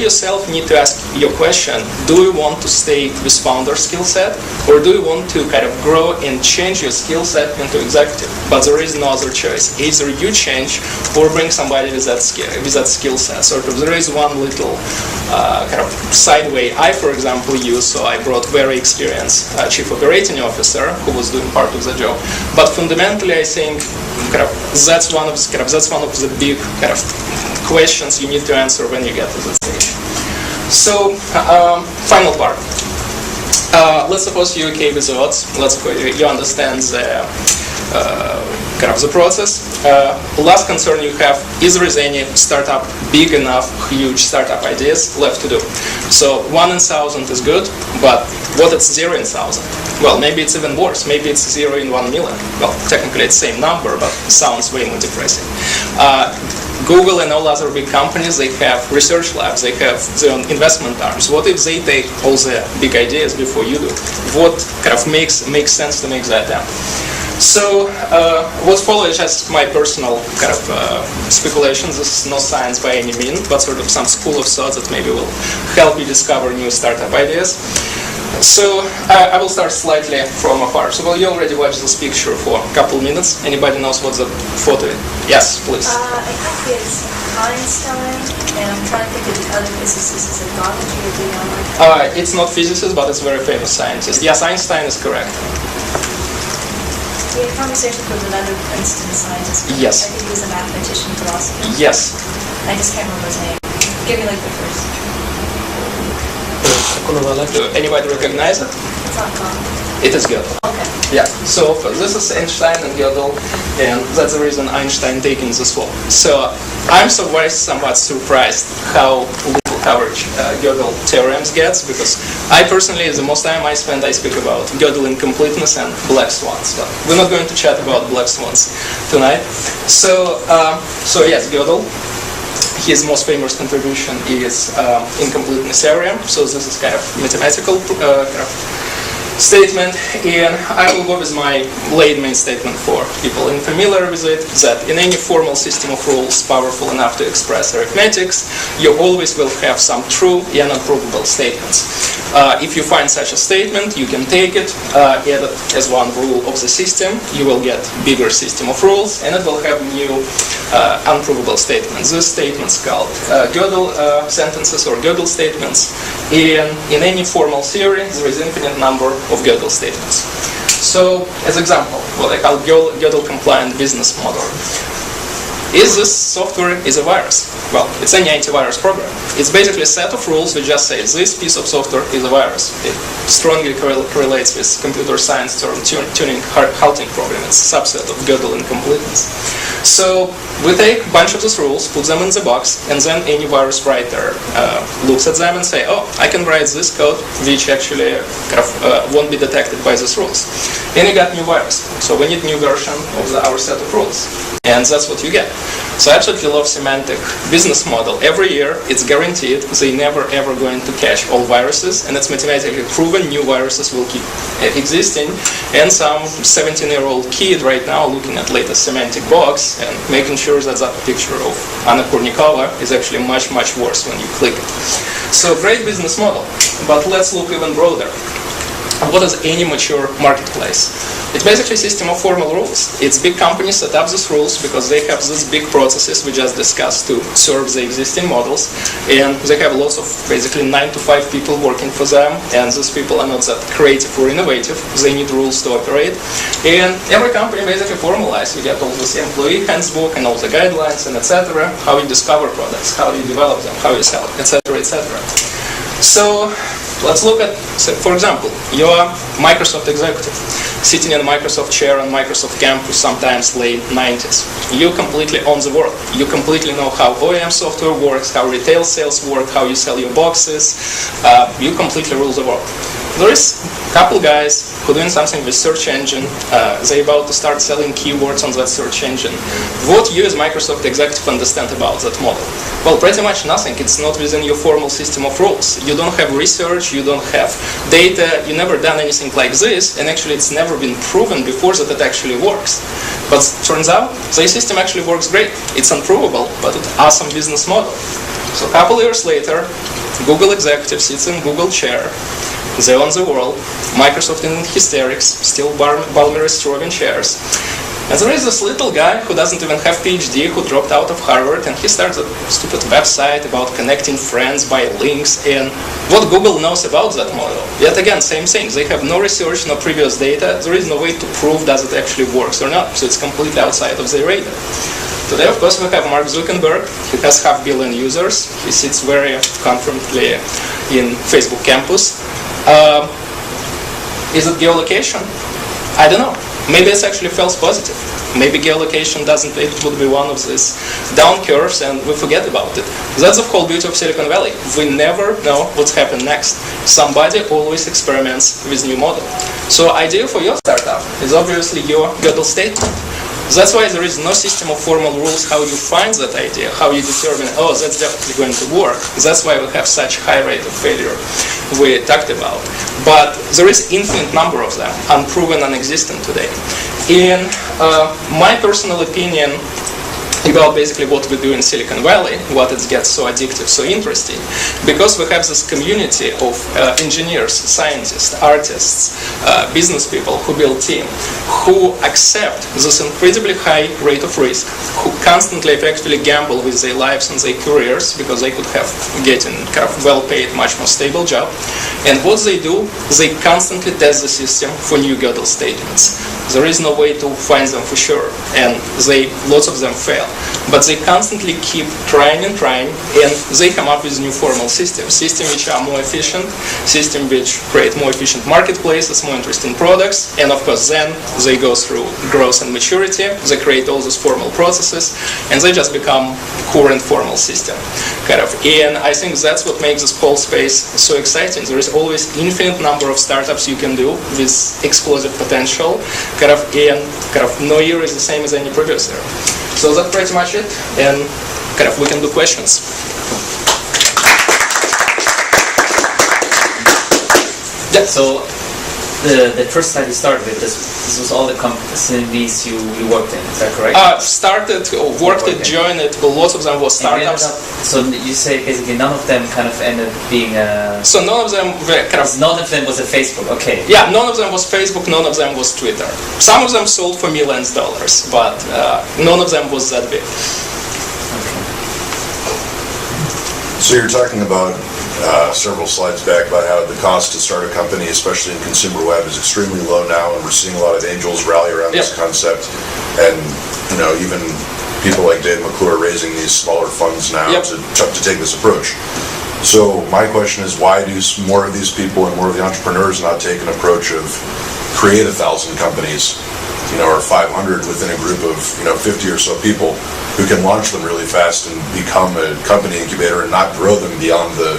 yourself need to ask your question, do you want to stay with founder skill set, or do you want to kind of grow and change your skill set into executive? But there is no other choice. Either you change or bring somebody with that skill set. Sort of there is one little kind of side way I, for example, use. So I brought very experienced chief operating officer who was doing part of the job. But fundamentally, I think kind of that's one of the big kind of questions you need to answer when you get to that stage. So final part. Let's suppose you're okay with the odds. You understand the kind of the process. Last concern you have, is there any startup big enough, huge startup ideas left to do? So 1 in 1,000 is good, but what if 0 in 1,000? Well, maybe it's even worse. Maybe it's 0 in 1 million. Well, technically it's the same number, but it sounds way more depressing. Google and all other big companies, they have research labs, they have their own investment arms. What if they take all the big ideas before you do? What kind of makes sense to make that happen? So what follows is just my personal kind of speculations. This is no science by any means, but sort of some school of thought that maybe will help you discover new startup ideas. So I will start slightly from afar. So well, you already watched this picture for a couple minutes. Anybody knows what the photo is? Yes, please. I think it's Einstein, and I'm trying to think of the other physicists. Is it Gaussian or beyond? It's not physicist, but it's a very famous scientist. Yes, Einstein is correct. We had conversations with another Princeton scientist. Yes. I think he was a mathematician, philosopher. Yes. I just can't remember his name. Give me like the first. Anybody recognize it? It's not common. It is Gödel. Okay. Yeah. So this is Einstein and Gödel, and that's the reason Einstein taking this swap. So I'm somewhat surprised how little coverage Gödel theorems gets, because I personally, the most time I spend, I speak about Gödel incompleteness and black swans. But we're not going to chat about black swans tonight. So yes, Gödel. His most famous contribution is incompleteness theorem. So this is kind of mathematical kind of statement, and I will go with my main statement for people unfamiliar with it, that in any formal system of rules powerful enough to express arithmetics, you always will have some true and unprovable statements. If you find such a statement, you can take it, add it as one rule of the system, you will get bigger system of rules, and it will have new unprovable statements. These statements called Gödel sentences or Gödel statements, and in any formal theory there is infinite number of Gödel statements. So, as example, what I call Gödel-compliant business model. Is this software is a virus? Well, it's any antivirus program. It's basically a set of rules which just say this piece of software is a virus. It strongly correlates with computer science term tuning halting program. It's a subset of Gödel incompleteness. So we take a bunch of these rules, put them in the box, and then any virus writer looks at them and say, oh, I can write this code which actually kind of won't be detected by these rules. And you got new virus. So we need new version of our set of rules. And that's what you get. So I absolutely love semantic business model. Every year it's guaranteed they never ever going to catch all viruses, and it's mathematically proven new viruses will keep existing. And some 17-year-old kid right now looking at latest semantic box and making sure that that picture of Anna Kournikova is actually much, much worse when you click it. So great business model, but let's look even broader. What is any mature marketplace? It's basically a system of formal rules. It's big companies set up these rules because they have these big processes we just discussed to serve the existing models, and they have lots of basically 9 to 5 people working for them, and these people are not that creative or innovative. They need rules to operate, and every company basically formalized. You get all this employee handbook and all the guidelines and etc. How you discover products, how you develop them, how you sell, etc., etc. So let's look at, for example, you're a Microsoft executive sitting in a Microsoft chair on Microsoft campus, sometimes late 90s. You completely own the world. You completely know how OEM software works, how retail sales work, how you sell your boxes. You completely rule the world. There is a couple guys who are doing something with search engine. They're about to start selling keywords on that search engine. What you as Microsoft executive understand about that model? Well, pretty much nothing. It's not within your formal system of rules. You don't have research, you don't have data, you never done anything like this, and actually it's never been proven before that it actually works. But turns out, the system actually works great. It's unprovable, but it's an awesome business model. So a couple years later, Google executive sits in Google chair. They own the world. Microsoft in hysterics. Still Balmer is throwing chairs. And there is this little guy who doesn't even have PhD, who dropped out of Harvard, and he starts a stupid website about connecting friends by links, and what Google knows about that model. Yet again, same thing. They have no research, no previous data. There is no way to prove does it actually works or not. So it's completely outside of their radar. Today, of course, we have Mark Zuckerberg. He has 500 million users. He sits very confidently in Facebook campus. Is it geolocation? I don't know. Maybe it's actually false positive. Maybe geolocation it would be one of these down curves and we forget about it. That's the whole beauty of Silicon Valley. We never know what's happened next. Somebody always experiments with new model. So idea for your startup is obviously your Gödel statement. That's why there is no system of formal rules how you find that idea, how you determine, oh, that's definitely going to work. That's why we have such high rate of failure we talked about. But there is infinite number of them, unproven, non-existent today. In my personal opinion, about basically what we do in Silicon Valley, what it gets so addictive, so interesting, because we have this community of engineers, scientists, artists, business people who build team, who accept this incredibly high rate of risk, who constantly effectively gamble with their lives and their careers because they could have getting kind of well-paid, much more stable job. And what they do, they constantly test the system for new Gödel statements. There is no way to find them for sure, and lots of them fail. But they constantly keep trying and trying, and they come up with new formal systems which are more efficient, systems which create more efficient marketplaces, more interesting products, and of course then they go through growth and maturity, they create all those formal processes, and they just become current formal system. And I think that's what makes this whole space so exciting. There is always infinite number of startups you can do with explosive potential, and no year is the same as any previous year. So that's pretty much it, and we can do questions. Yeah. So the first slide you started with, this was all the companies you worked in, is that correct? Worked it, joined it, but lots of them were startups. So you say basically none of them kind of ended being a... So none of them were None of them was a Facebook, okay. Yeah, none of them was Facebook, none of them was Twitter. Some of them sold for millions of dollars, but none of them was that big. Okay. So you're talking about several slides back about how the cost to start a company, especially in consumer web, is extremely low now, and we're seeing a lot of angels rally around this concept. And even people like Dave McClure raising these smaller funds now to take this approach. So my question is, why do more of these people and more of the entrepreneurs not take an approach of create 1,000 companies, or 500 within a group of 50 or so people who can launch them really fast and become a company incubator and not grow them beyond the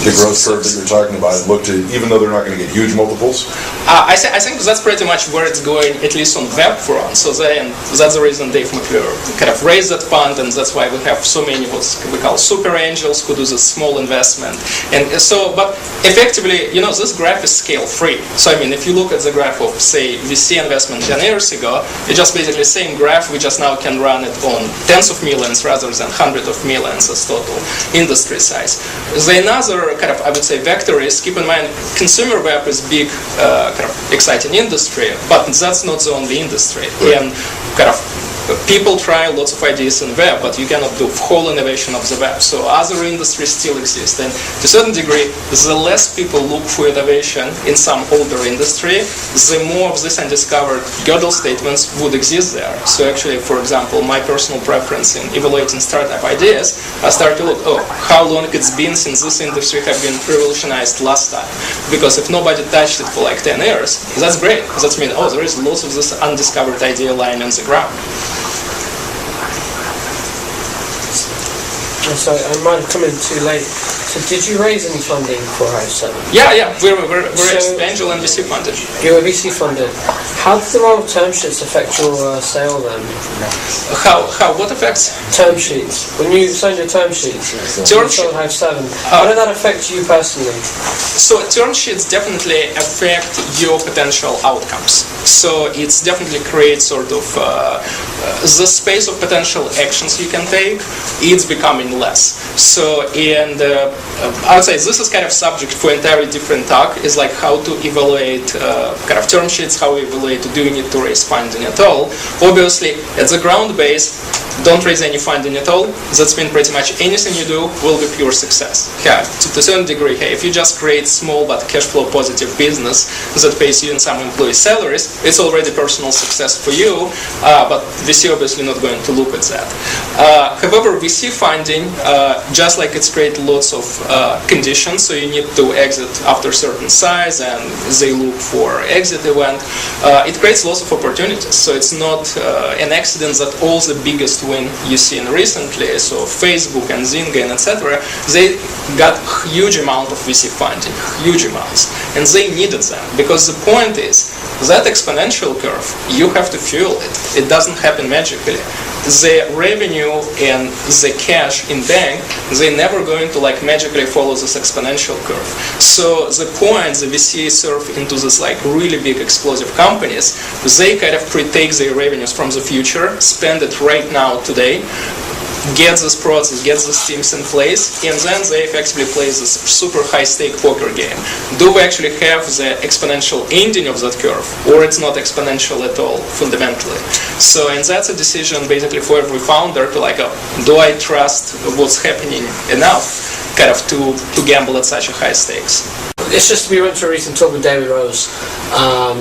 growth curve that you're talking about, and look to, even though they're not going to get huge multiples? I think that's pretty much where it's going, at least on web front. So that's the reason Dave McClure raised that fund, and that's why we have so many what we call super angels who do this small investment. And so, but effectively, this graph is scale free. So I mean, if you look at the graph of, say, VC investment 10 years ago, it's just basically the same graph. We just now can run it on tens of millions rather than hundreds of millions as total industry size. Another I would say vector is, keep in mind, consumer web is big, exciting industry, but that's not the only industry. And people try lots of ideas in web, but you cannot do whole innovation of the web. So other industries still exist, and to a certain degree, the less people look for innovation in some older industry, the more of these undiscovered Gödel statements would exist there. So actually, for example, my personal preference in evaluating startup ideas, I start to look, how long it's been since this industry have been revolutionized last time. Because if nobody touched it for like 10 years, that's great. That means, there is lots of this undiscovered idea lying on the ground. I'm sorry, I might have come in too late. So did you raise any funding for Hive 7? Yeah, we're angel and VC funded. You were VC funded. How did the role of term sheets affect your sale then? What affects? Term sheets. When you signed your term sheets, Term you sold Hive 7. How did that affect you personally? So term sheets definitely affect your potential outcomes. So it's definitely creates sort of the space of potential actions you can take. It's becoming less. So I would say this is kind of subject for entirely different talk. Is like how to evaluate kind of term sheets, how we evaluate do you need to raise funding at all. Obviously, at the ground base, don't raise any funding at all. That's mean pretty much anything you do will be pure success. Yeah, to a certain degree. Hey, if you just create small but cash flow positive business that pays you and some employee salaries, it's already personal success for you. But VC obviously not going to look at that. However, VC funding, just like it's create lots of conditions, so you need to exit after certain size, and they look for exit event. It creates lots of opportunities. So it's not an accident that all the biggest win you seen recently, so Facebook and Zynga and etc., they got huge amount of VC funding, huge amounts, and they needed them because the point is that exponential curve, you have to fuel it. It doesn't happen magically. The revenue and the cash in bank, they're never going to like magically follow this exponential curve. So the point the VC serve into this like really big explosive companies, they kind of pre-take their revenues from the future, spend it right now today, get this process, get these teams in place, and then they effectively play this super high-stake poker game. Do we actually have the exponential ending of that curve, or it's not exponential at all, fundamentally? So, and that's a decision basically for every founder to like, do I trust what's happening enough, kind of to gamble at such a high stakes? It's just, we went to a recent talk with David Rose. I'm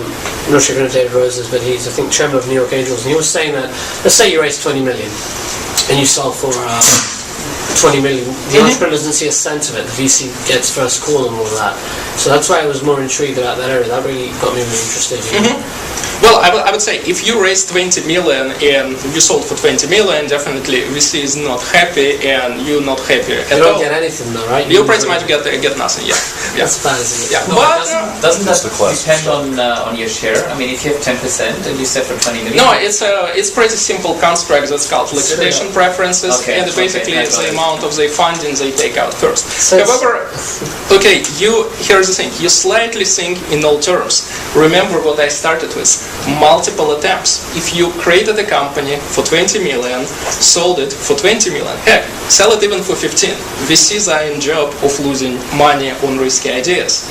not sure if you know who David Rose is, but he's, I think, chairman of New York Angels, and he was saying that, let's say you raise 20 million, and you sell for 20 million. The entrepreneur doesn't see a cent of it. The VC gets first call and all of that. So that's why I was more intrigued about that area. That really got me really interested. Well, I would say if you raise 20 million and you sold for 20 million, definitely VC is not happy and you're not happy at all. You don't get anything though, right? You pretty much get nothing, yeah. That's bad, isn't it? Yeah. No, but doesn't that depend on your share? I mean, if you have 10% and you set for 20 million? No, it's pretty simple construct that's called liquidation preferences, and basically the amount of the funding they take out first. So however, okay, here's the thing, you slightly think in all terms. Remember what I started with, multiple attempts. If you created a company for 20 million, sold it for 20 million, heck, sell it even for 15. VCs are in job of losing money on risky ideas.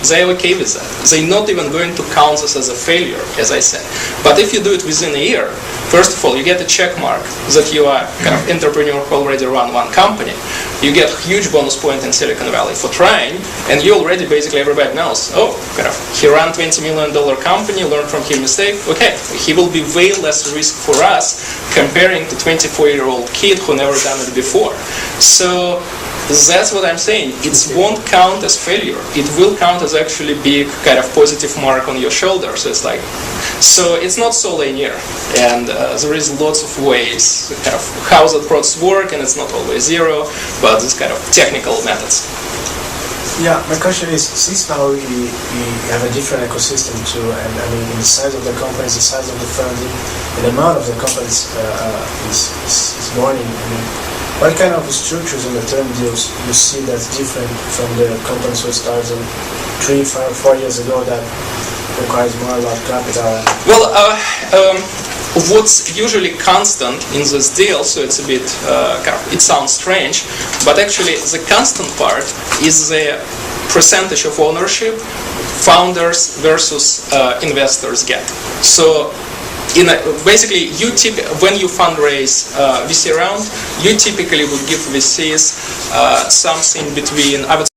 They're okay with that. They're not even going to count this as a failure, as I said. But if you do it within a year, first of all, you get a check mark that you are kind of entrepreneur who already run one company. You get huge bonus point in Silicon Valley for trying, and you already basically everybody knows, oh, kind of, he ran $20 million company, learned from his mistake, okay, he will be way less risk for us comparing to 24-year-old kid who never done it before. So that's what I'm saying. It won't count as failure. It will count as actually big kind of positive mark on your shoulder. So it's like, so it's not so linear, and there is lots of ways kind of how that process work, and it's not always zero, but this kind of technical methods. Yeah, my question is, since now we have a different ecosystem too, and I mean, in the size of the companies, the size of the funding, and the amount of the companies is growing. I mean, what kind of structures in the term deals you see that's different from the companies who started 3, 5, 4 years ago that requires more about capital? Well, what's usually constant in this deal, so it's a bit, it sounds strange, but actually the constant part is the percentage of ownership founders versus investors get. So basically, when you fundraise VC round, you typically would give VCs something between, I would